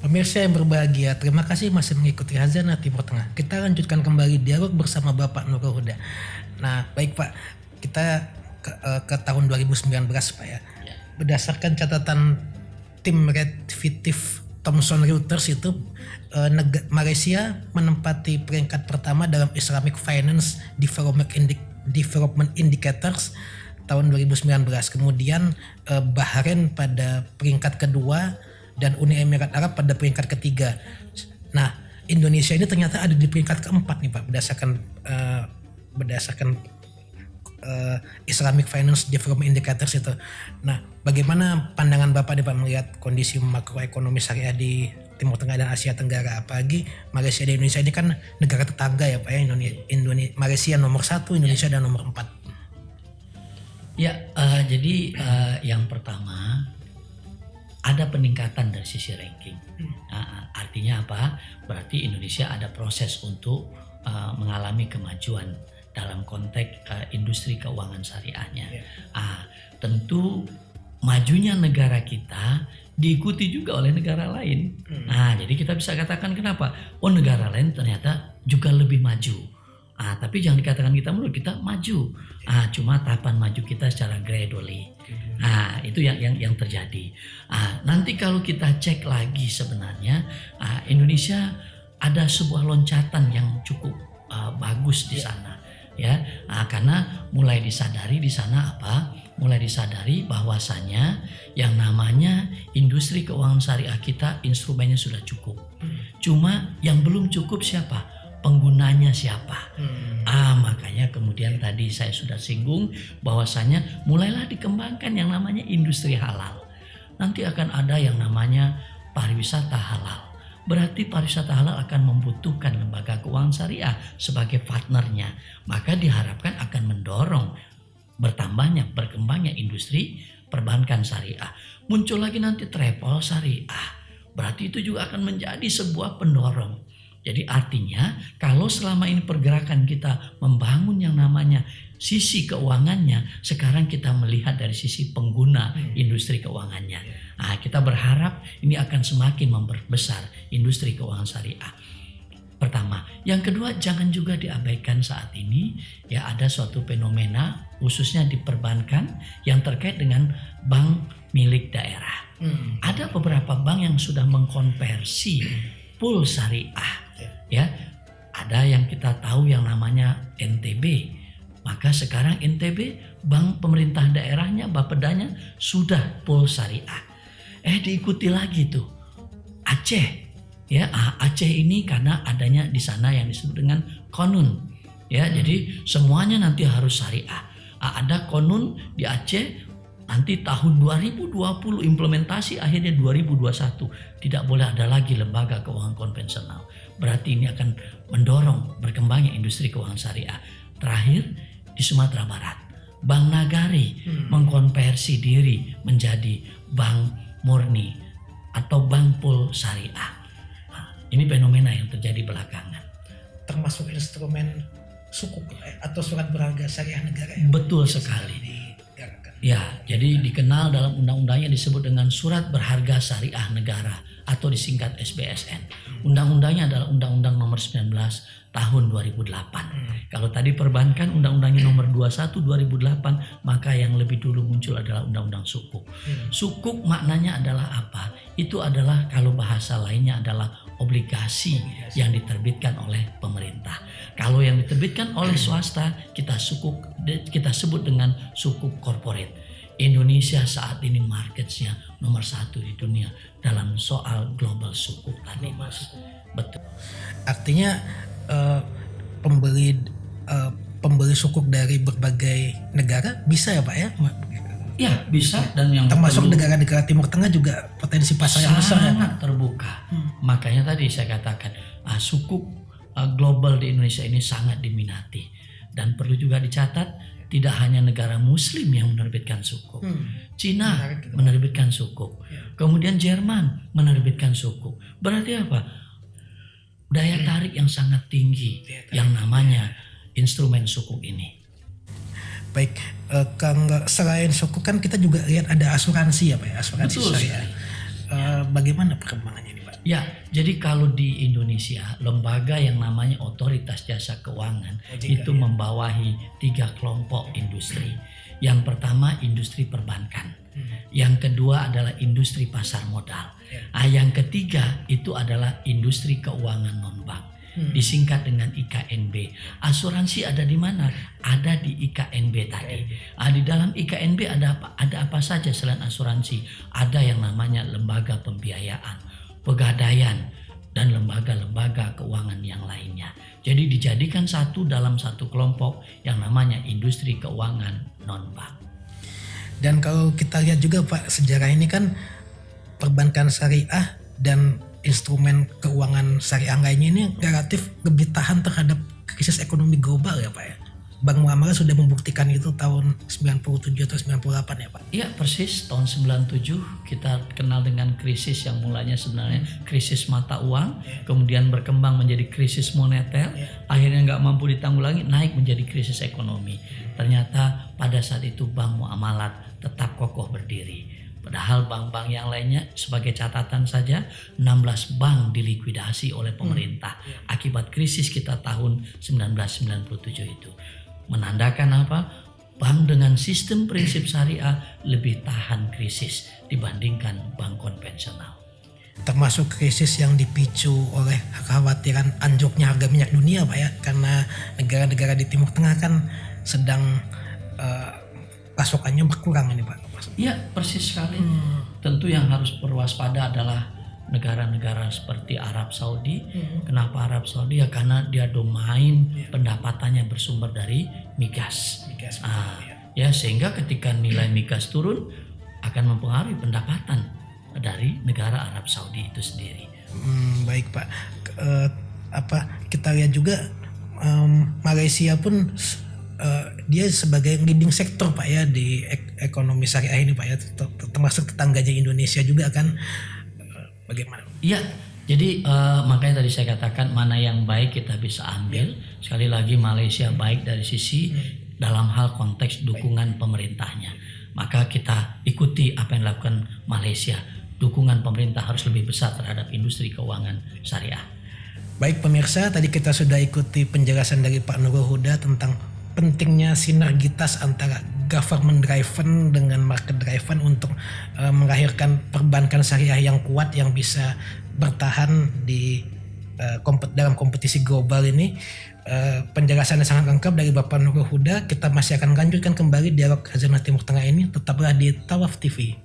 Pemirsa yang berbahagia, terima kasih masih mengikuti Khazanah Timur Tengah. Kita lanjutkan kembali dialog bersama Bapak Nurul Huda. Nah, baik Pak, kita ke tahun 2019 Pak ya. Berdasarkan catatan tim Redditive Thomson Reuters itu, Malaysia menempati peringkat pertama dalam Islamic Finance Development Indicators tahun 2019. Kemudian Bahrain pada peringkat kedua dan Uni Emirat Arab pada peringkat ketiga. Nah, Indonesia ini ternyata ada di peringkat keempat nih Pak, berdasarkan Islamic Finance Development Indicators itu. Nah, bagaimana pandangan Bapak nih Pak melihat kondisi makroekonomi syariah di Timur Tengah dan Asia Tenggara, apalagi Malaysia dan Indonesia ini kan negara tetangga ya Pak ya. Malaysia nomor 1, Indonesia dan nomor 4. Ya, jadi yang pertama ada peningkatan dari sisi ranking. Artinya apa? Berarti Indonesia ada proses untuk mengalami kemajuan dalam konteks industri keuangan syariahnya. Tentu majunya negara kita diikuti juga oleh negara lain. Jadi kita bisa katakan kenapa? Oh, negara lain ternyata juga lebih maju. Tapi jangan dikatakan kita menurut kita maju. Cuma tahapan maju kita secara gradually. Itu yang terjadi. Nanti kalau kita cek lagi sebenarnya Indonesia ada sebuah loncatan yang cukup bagus di sana. Ya, karena mulai disadari di sana apa? Mulai disadari bahwasanya yang namanya industri keuangan syariah kita instrumennya sudah cukup. Cuma yang belum cukup siapa? Penggunanya siapa? Makanya kemudian tadi saya sudah singgung bahwasanya mulailah dikembangkan yang namanya industri halal. Nanti akan ada yang namanya pariwisata halal. Berarti pariwisata halal akan membutuhkan lembaga keuangan syariah sebagai partnernya. Maka diharapkan akan mendorong berkembangnya industri perbankan syariah. Muncul lagi nanti travel syariah. Berarti itu juga akan menjadi sebuah pendorong. Jadi artinya kalau selama ini pergerakan kita membangun yang namanya sisi keuangannya, sekarang kita melihat dari sisi pengguna industri keuangannya. Kita berharap ini akan semakin memperbesar industri keuangan syariah. Pertama, yang kedua jangan juga diabaikan saat ini ya ada suatu fenomena khususnya di perbankan yang terkait dengan bank milik daerah. Ada beberapa bank yang sudah mengkonversi pool syariah. Ya, ada yang kita tahu yang namanya NTB. Maka sekarang NTB bank pemerintah daerahnya, Bapedanya sudah pool syariah. Diikuti lagi tuh Aceh. Ya, Aceh ini karena adanya di sana yang disebut dengan konun. Ya, jadi semuanya nanti harus syariah. Ada konun di Aceh. Nanti tahun 2020 implementasi akhirnya 2021 tidak boleh ada lagi lembaga keuangan konvensional. Berarti ini akan mendorong berkembangnya industri keuangan syariah. Terakhir di Sumatera Barat, Bank Nagari mengkonversi diri menjadi bank murni atau bank pool syariah. Ini fenomena yang terjadi belakangan. Termasuk instrumen sukuk atau surat berharga syariah negara. Betul sekali. Ya, jadi dikenal dalam undang-undangnya disebut dengan Surat Berharga Syariah Negara atau disingkat SBSN. Undang-undangnya adalah Undang-Undang Nomor 19 Tahun 2008. Kalau tadi perbankan Undang-Undangnya Nomor 21 2008, maka yang lebih dulu muncul adalah Undang-Undang Sukuk. Sukuk maknanya adalah apa? Itu adalah kalau bahasa lainnya adalah obligasi yang diterbitkan oleh pemerintah. Kalau yang diterbitkan oleh swasta kita sebut dengan sukuk corporate. Indonesia saat ini marketnya nomor 1 di dunia dalam soal global sukuk tadi, Mas. Betul. Artinya pembeli sukuk dari berbagai negara bisa ya Pak ya? Ya bisa, dan yang termasuk negara-negara Timur Tengah juga potensi pasar yang besar ya Pak? Sangat terbuka. Makanya tadi saya katakan sukuk global di Indonesia ini sangat diminati. Dan perlu juga dicatat, tidak hanya negara Muslim yang menerbitkan sukuk, Cina menerbitkan sukuk, kemudian Jerman menerbitkan sukuk. Berarti apa? Daya tarik yang sangat tinggi yang namanya instrumen sukuk ini. Baik, Kang, selain sukuk kan kita juga lihat ada asuransi ya Pak ya, asuransi Betul syariah. Bagaimana perkembangannya ini Pak? Ya, jadi kalau di Indonesia, lembaga yang namanya Otoritas Jasa Keuangan itu membawahi 3 kelompok industri. Yang pertama industri perbankan, yang kedua adalah industri pasar modal, yang ketiga itu adalah industri keuangan non-bank, disingkat dengan IKNB. Asuransi ada di mana? Ada di IKNB tadi. Di dalam IKNB ada apa? Ada apa saja selain asuransi? Ada yang namanya lembaga pembiayaan, pegadaian, dan lembaga-lembaga keuangan yang lainnya. Jadi dijadikan satu dalam satu kelompok yang namanya industri keuangan non-bank. Dan kalau kita lihat juga Pak, sejarah ini kan perbankan syariah dan instrumen keuangan syariah lainnya ini relatif lebih tahan terhadap krisis ekonomi global ya Pak ya. Bank Muamalah sudah membuktikan itu tahun 97 atau 98 ya Pak? Iya persis, tahun 97 kita kenal dengan krisis yang mulanya sebenarnya krisis mata uang, kemudian berkembang menjadi krisis moneter, akhirnya nggak mampu ditanggulangi, naik menjadi krisis ekonomi. Ternyata pada saat itu Bank Muamalah tetap kokoh berdiri. Padahal bank-bank yang lainnya, sebagai catatan saja, 16 bank dilikuidasi oleh pemerintah akibat krisis kita tahun 1997 itu. Menandakan apa? Bank dengan sistem prinsip syariah lebih tahan krisis dibandingkan bank konvensional. Termasuk krisis yang dipicu oleh kekhawatiran anjloknya harga minyak dunia Pak ya, karena negara-negara di Timur Tengah kan sedang pasokannya berkurang ini Pak. Iya persis sekali. Tentu yang harus berwaspada adalah negara-negara seperti Arab Saudi. Kenapa Arab Saudi? Ya karena dia domain pendapatannya bersumber dari migas. Ya sehingga ketika nilai migas turun akan mempengaruhi pendapatan dari negara Arab Saudi itu sendiri. Baik Pak. Kita lihat juga Malaysia pun dia sebagai leading sektor Pak ya di ekonomi syariah ini Pak ya, termasuk tetangganya Indonesia juga kan. Bagaimana? Iya, jadi makanya tadi saya katakan mana yang baik kita bisa ambil. Sekali lagi Malaysia baik dari sisi dalam hal konteks dukungan pemerintahnya. Maka kita ikuti apa yang dilakukan Malaysia. Dukungan pemerintah harus lebih besar terhadap industri keuangan syariah. Baik pemirsa, tadi kita sudah ikuti penjelasan dari Pak Nurul Huda tentang pentingnya sinergitas antara government driven dengan market driven untuk melahirkan perbankan syariah yang kuat yang bisa bertahan di dalam kompetisi global ini. Penjelasannya sangat lengkap dari Bapak Nurul Huda. Kita masih akan lanjutkan kembali dialog Khazanah Timur Tengah ini. Tetaplah di Tawaf TV.